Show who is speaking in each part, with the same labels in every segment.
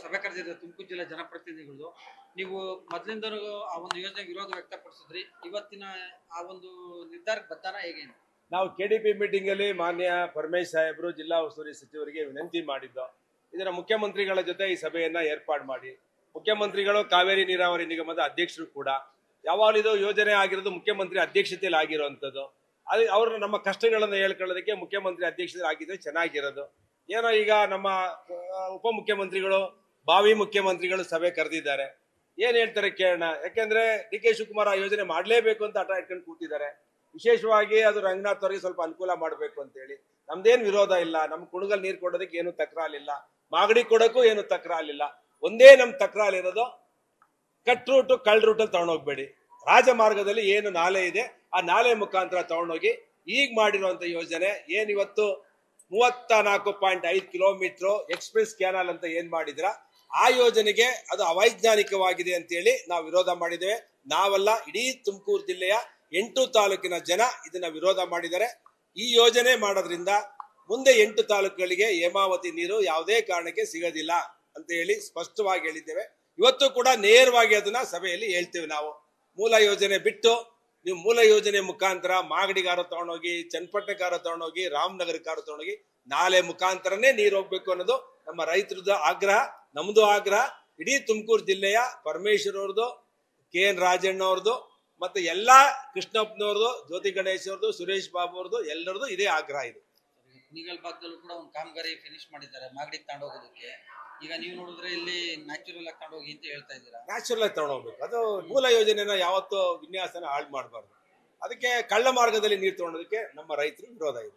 Speaker 1: ಸಭೆ ಕರೆದಿದ್ದಾರೆ ತುಮಕೂರು ಜಿಲ್ಲಾ ಜನಪ್ರತಿನಿಧಿಗಳು. ನೀವು ಮೊದಲಿಂದನೂ ಆ ಒಂದು ಯೋಜನೆಗೆ ವಿರೋಧ ವ್ಯಕ್ತಪಡಿಸಿದ್ರಿ. ಇವತ್ತಿನ ಆ ಒಂದು ನಿರ್ಧಾರಕ್ಕೆ ಬದ್ದಾನ ಹೇಗೆ?
Speaker 2: ನಾವು ಕೆಡಿಪಿ ಮೀಟಿಂಗ್ ಅಲ್ಲಿ ಮಾನ್ಯ ಪರಮೇಶ್ ಸಾಹೇಬರು ಜಿಲ್ಲಾ ಉಸ್ತುವಾರಿ ಸಚಿವರಿಗೆ ವಿನಂತಿ ಮಾಡಿದ್ದು, ಇದರ ಮುಖ್ಯಮಂತ್ರಿಗಳ ಜೊತೆ ಈ ಸಭೆಯನ್ನ ಏರ್ಪಾಡು ಮಾಡಿ, ಮುಖ್ಯಮಂತ್ರಿಗಳು ಕಾವೇರಿ ನೀರಾವರಿ ನಿಗಮದ ಅಧ್ಯಕ್ಷರು ಕೂಡ, ಯಾವಾಗಲೂ ಇದು ಯೋಜನೆ ಆಗಿರೋದು ಮುಖ್ಯಮಂತ್ರಿ ಅಧ್ಯಕ್ಷತೆಯಲ್ಲಿ ಆಗಿರುವಂತದ್ದು. ಅವ್ರನ್ನ ನಮ್ಮ ಕಷ್ಟಗಳನ್ನು ಹೇಳ್ಕೊಳ್ಳೋದಕ್ಕೆ ಮುಖ್ಯಮಂತ್ರಿ ಅಧ್ಯಕ್ಷತೆ ಆಗಿದ್ರೆ ಚೆನ್ನಾಗಿರೋದು. ಏನೋ ಈಗ ನಮ್ಮ ಉಪಮುಖ್ಯಮಂತ್ರಿಗಳು ಭಾವಿ ಮುಖ್ಯಮಂತ್ರಿಗಳು ಸಭೆ ಕರೆದಿದ್ದಾರೆ, ಏನ್ ಹೇಳ್ತಾರೆ ಕೇಳೋಣ. ಯಾಕೆಂದ್ರೆ ಡಿ ಕೆ ಶಿವಕುಮಾರ್ ಆ ಯೋಜನೆ ಮಾಡ್ಲೇಬೇಕು ಅಂತ ಹಠ ಇಟ್ಕೊಂಡು ಕೂತಿದ್ದಾರೆ. ವಿಶೇಷವಾಗಿ ಅದು ರಂಗನಾಥ್ ಅವರಿಗೆ ಸ್ವಲ್ಪ ಅನುಕೂಲ ಮಾಡಬೇಕು ಅಂತ ಹೇಳಿ. ನಮ್ದೇನ್ ವಿರೋಧ ಇಲ್ಲ, ನಮ್ ಕುಣಗಲ್ ನೀರ್ ಕೊಡೋದಕ್ಕೆ ಏನು ತಕರಾಲಿಲ್ಲ, ಮಾಗಡಿ ಕೊಡೋಕ್ಕೂ ಏನು ತಕರಾಲಿಲ್ಲ. ಒಂದೇ ನಮ್ ತಕರಾಲಿರೋದು ಕಟ್ ರೂಟ್ ಕಳ್ ರೂಟಲ್ಲಿ ತಗೊಂಡೋಗ್ಬೇಡಿ. ರಾಜಮಾರ್ಗದಲ್ಲಿ ಏನು ನಾಲೆ ಇದೆ ಆ ನಾಲೆ ಮುಖಾಂತರ ತಗೊಂಡೋಗಿ ಈಗ ಮಾಡಿರುವಂತ ಯೋಜನೆ ಏನ್ ಇವತ್ತು 34.5 ಕಿಲೋಮೀಟರ್ ಎಕ್ಸ್ಪ್ರೆಸ್ ಕ್ಯಾನಲ್ ಅಂತ ಏನ್ ಮಾಡಿದ್ರ ಆ ಯೋಜನೆಗೆ ಅದು ಅವೈಜ್ಞಾನಿಕವಾಗಿದೆ ಅಂತ ಹೇಳಿ ನಾವು ವಿರೋಧ ಮಾಡಿದ್ದೇವೆ. ನಾವಲ್ಲ, ಇಡೀ ತುಮಕೂರು ಜಿಲ್ಲೆಯ 8 ತಾಲೂಕಿನ ಜನ ಇದನ್ನ ವಿರೋಧ ಮಾಡಿದ್ದಾರೆ. ಈ ಯೋಜನೆ ಮಾಡೋದ್ರಿಂದ ಮುಂದೆ 8 ತಾಲೂಕುಗಳಿಗೆ ಹೇಮಾವತಿ ನೀರು ಯಾವುದೇ ಕಾರಣಕ್ಕೆ ಸಿಗೋದಿಲ್ಲ ಅಂತ ಹೇಳಿ ಸ್ಪಷ್ಟವಾಗಿ ಹೇಳಿದ್ದೇವೆ. ಇವತ್ತು ಕೂಡ ನೇರವಾಗಿ ಅದನ್ನ ಸಭೆಯಲ್ಲಿ ಹೇಳ್ತೇವೆ. ನಾವು ಮೂಲ ಯೋಜನೆ ಬಿಟ್ಟು ನೀವು ಮೂಲ ಯೋಜನೆ ಮುಖಾಂತರ ಮಾಗಡಿಗಾರ ತಗೊಂಡೋಗಿ, ಚನ್ನಪಟ್ಟಣಕ್ಕಾರ ತಗೊಂಡೋಗಿ, ರಾಮನಗರಕ್ಕಾರ ತಗೊಂಡೋಗಿ ನಾಲೆ ಮುಖಾಂತರನೇ ನೀರು ಹೋಗ್ಬೇಕು ಅನ್ನೋದು ನಮ್ಮ ರೈತರದ ಆಗ್ರಹ, ನಮ್ದು ಆಗ್ರಹ. ಇಡೀ ತುಮಕೂರು ಜಿಲ್ಲೆಯ ಪರಮೇಶ್ವರ್ ಅವ್ರದ್ದು, KN ರಾಜಣ್ಣ ಅವ್ರದ್ದು, ಮತ್ತೆ ಎಲ್ಲಾ ಕೃಷ್ಣಪ್ಪನವ್ರದ್ದು, ಜ್ಯೋತಿ ಗಣೇಶ್ ಅವ್ರದ್ದು, ಸುರೇಶ್ ಬಾಬು ಅವ್ರದ್ದು, ಎಲ್ಲರದ್ದು ಇದೇ ಆಗ್ರಹ ಇದೆ.
Speaker 1: ಕುಣಿಗಲ್ ಭಾಗದಲ್ಲೂ ಕೂಡ ಒಂದು ಕಾಮಗಾರಿ ಫಿನಿಶ್ ಮಾಡಿದ್ದಾರೆ ಮಾಗಡಿಗೆ ತಗೊಂಡೋಗೋದಕ್ಕೆ. ಈಗ ನೀವು ನೋಡಿದ್ರೆ ಇಲ್ಲಿ ನ್ಯಾಚುರಲ್ ಆಗಿ ತಗೊಂಡೋಗಿ ಅಂತ ಹೇಳ್ತಾ ಇದ್ದೀರಾ.
Speaker 2: ನ್ಯಾಚುರಲ್ ಆಗಿ ತಗೊಂಡೋಗ್ಬೇಕು. ಅದು ಮೂಲ ಯೋಜನೆನ ಯಾವತ್ತೂ ವಿನ್ಯಾಸನ ಹಾಳು ಮಾಡಬಾರ್ದು. ಅದಕ್ಕೆ ಕಳ್ಳ ಮಾರ್ಗದಲ್ಲಿ ನೀರು ತಗೊಂಡೋದಕ್ಕೆ ನಮ್ಮ ರೈತರು ವಿರೋಧ ಇದೆ.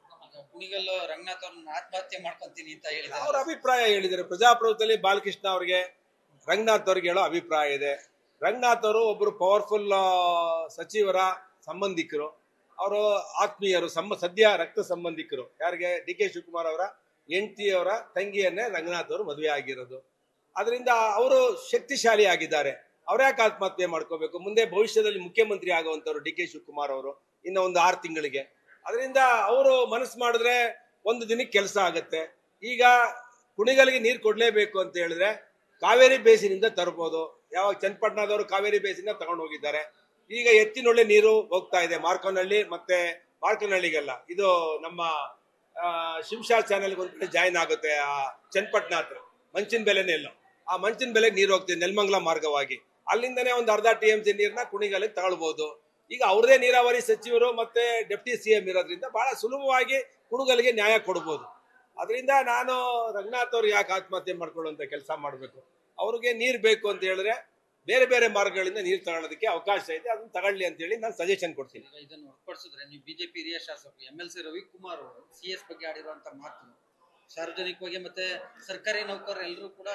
Speaker 1: ಕುಣಿಗಲ್ ರಂಗನಾಥ್ ಅವ್ರನ್ನ ಆತ್ಮಹತ್ಯೆ ಮಾಡ್ಕೊಂತೀನಿ ಅಂತ ಹೇಳಿದ್ದಾರೆ.
Speaker 2: ಅವ್ರ ಅಭಿಪ್ರಾಯ ಹೇಳಿದ್ದಾರೆ. ಪ್ರಜಾಪ್ರಭುತ್ವದಲ್ಲಿ ಬಾಲಕೃಷ್ಣ ಅವ್ರಿಗೆ, ರಂಗನಾಥ್ ಅವ್ರಿಗೆ ಹೇಳೋ ಅಭಿಪ್ರಾಯ ಇದೆ. ರಂಗನಾಥ್ ಅವರು ಒಬ್ರು ಪವರ್ಫುಲ್ ಸಚಿವರ ಸಂಬಂಧಿಕರು, ಅವರು ಆತ್ಮೀಯರು, ಸದ್ಯ ರಕ್ತ ಸಂಬಂಧಿಕರು. ಯಾರಿಗೆ? ಡಿ ಕೆ ಶಿವಕುಮಾರ್ ಅವರ ಹೆಂಡತಿಯವರ ತಂಗಿಯನ್ನೇ ರಂಗನಾಥ್ ಅವರು ಮದುವೆ ಆಗಿರೋದು. ಅದರಿಂದ ಅವರು ಶಕ್ತಿಶಾಲಿ ಆಗಿದ್ದಾರೆ. ಅವ್ರ್ಯಾಕೆ ಆತ್ಮಹತ್ಯೆ ಮಾಡ್ಕೋಬೇಕು? ಮುಂದೆ ಭವಿಷ್ಯದಲ್ಲಿ ಮುಖ್ಯಮಂತ್ರಿ ಆಗುವಂತವ್ರು ಡಿ ಕೆ ಶಿವಕುಮಾರ್ ಅವರು ಇನ್ನು ಒಂದು 6 ತಿಂಗಳಿಗೆ. ಅದರಿಂದ ಅವರು ಮನಸ್ಸು ಮಾಡಿದ್ರೆ ಒಂದು ದಿನಕ್ಕೆ ಕೆಲಸ ಆಗುತ್ತೆ. ಈಗ ಕುಣಿಗಲ್ಗೆ ನೀರು ಕೊಡ್ಲೇಬೇಕು ಅಂತ ಹೇಳಿದ್ರೆ ಕಾವೇರಿ ಬೇಸಿನಿಂದ ತರಬಹುದು. ಯಾವಾಗ ಚನ್ನಪಟ್ಟಣದವರು ಕಾವೇರಿ ಬೇಸಿನ ತಗೊಂಡು ಹೋಗಿದ್ದಾರೆ. ಈಗ ಎತ್ತಿನೊಳ್ಳೆ ನೀರು ಹೋಗ್ತಾ ಇದೆ ಮಾರ್ಕೋನಹಳ್ಳಿ ಮತ್ತೆ ಮಾರ್ಕೋನಹಳ್ಳಿಗೆಲ್ಲ. ಇದು ನಮ್ಮ ಶಿಂಷಾ ಚಾನೆಲ್ಗೆ ಒಂದು ಕಡೆ ಜಾಯಿನ್ ಆಗುತ್ತೆ. ಆ ಚನ್ನಪಟ್ಟಣ ಹತ್ರ ಮಂಚಿನ ಬೆಲೆನೇ ಇಲ್ಲ, ಆ ಮಂಚಿನ ಬೆಲೆಗೆ ನೀರು ಹೋಗ್ತಿದೆ ನೆಲಮಂಗಲ ಮಾರ್ಗವಾಗಿ. ಅಲ್ಲಿಂದನೇ ಒಂದು ಅರ್ಧ TMC ನೀರನ್ನ ಕುಣಿಗಲ್ಲಿಗೆ ತಗೊಳ್ಬಹುದು. ಈಗ ಅವ್ರದೇ ನೀರಾವರಿ ಸಚಿವರು ಮತ್ತೆ ಡೆಪ್ಟಿ CM ಇರೋದ್ರಿಂದ ಬಹಳ ಸುಲಭವಾಗಿ ಕುಣಿಗಲ್ಗೆ ನ್ಯಾಯ ಕೊಡ್ಬೋದು. ಅದರಿಂದ ನಾನು ರಂಗನಾಥ್ ಅವ್ರಿಗೆ ಯಾಕೆ ಆತ್ಮಹತ್ಯೆ ಮಾಡ್ಕೊಳ್ಳುವಂತ ಕೆಲಸ ಮಾಡಬೇಕು? ಅವ್ರಿಗೆ ನೀರು ಬೇಕು ಅಂತ ಹೇಳಿದ್ರೆ ಬೇರೆ ಬೇರೆ ಮಾರ್ಗಗಳಿಂದ ನೀರು ತಗೊಳ್ಳೋದಕ್ಕೆ ಅವಕಾಶ ಇದೆ, ಅದನ್ನ ತಗೊಳ್ಳಿ ಅಂತ ಹೇಳಿ ನಾನು ಸಜೆಷನ್ ಕೊಡ್ತೀನಿ.
Speaker 1: ಇದನ್ನು ಹೊರತುಪಡಿಸಿದ್ರೆ ನೀವು ಬಿಜೆಪಿ ಹಿರಿಯ ಶಾಸಕ MLC ರವಿಕುಮಾರ್ ಅವರು CS ಬಗ್ಗೆ ಆಡಿರುವಂತ ಮಾತು ಸಾರ್ವಜನಿಕವಾಗಿ ಮತ್ತೆ ಸರ್ಕಾರಿ ನೌಕರರು ಎಲ್ಲರೂ ಕೂಡ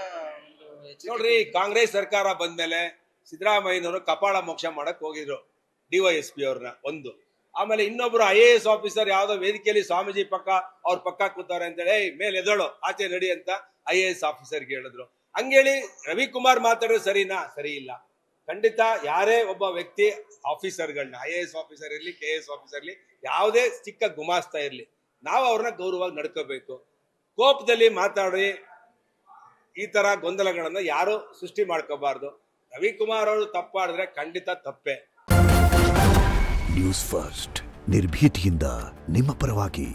Speaker 2: ನೋಡ್ರಿ, ಕಾಂಗ್ರೆಸ್ ಸರ್ಕಾರ ಬಂದ್ಮೇಲೆ ಸಿದ್ದರಾಮಯ್ಯನವರು ಕಪಾಳ ಮೋಕ್ಷ ಮಾಡಕ್ ಹೋಗಿದ್ರು DYSP ಅವ್ರನ್ನ ಒಂದು. ಆಮೇಲೆ ಇನ್ನೊಬ್ರು IAS ಆಫೀಸರ್ ಯಾವ್ದೋ ವೇದಿಕೆಯಲ್ಲಿ ಸ್ವಾಮೀಜಿ ಅವ್ರ ಪಕ್ಕ ಕೂತಾರೆ ಅಂತೇಳಿ ಮೇಲೆ ಎದಳು ಆಚೆ ನಡಿ ಅಂತ IAS ಆಫೀಸರ್ಗೆ ಹೇಳಿದ್ರು. ಹಂಗೇಳಿ ರವಿಕುಮಾರ್ ಮಾತಾಡೋದು ಸರಿನಾ? ಸರಿ ಇಲ್ಲ. ಖಂಡಿತ ಯಾರೇ ಒಬ್ಬ ವ್ಯಕ್ತಿ ಆಫೀಸರ್ಗಳನ್ನ, IAS ಆಫೀಸರ್ ಇರ್ಲಿ, KS ಆಫೀಸರ್ ಇರ್ಲಿ, ಯಾವುದೇ ಚಿಕ್ಕ ಗುಮಾಸ್ತಾ ಇರ್ಲಿ, ನಾವು ಅವ್ರನ್ನ ಗೌರವವಾಗಿ ನಡ್ಕೋಬೇಕು. ಕೋಪದಲ್ಲಿ ಮಾತಾಡಿ ಈ ತರ ಗೊಂದಲಗಳನ್ನ ಯಾರು ಸೃಷ್ಟಿ ಮಾಡ್ಕೋಬಾರ್ದು. ರವಿಕುಮಾರ್ ಅವರು ತಪ್ಪಾಡಿದ್ರೆ ಖಂಡಿತ ತಪ್ಪೇ.
Speaker 3: ನ್ಯೂಸ್ ಫಸ್ಟ್, ನಿರ್ಭೀತಿಯಿಂದ ನಿಮ್ಮ ಪರವಾಗಿ.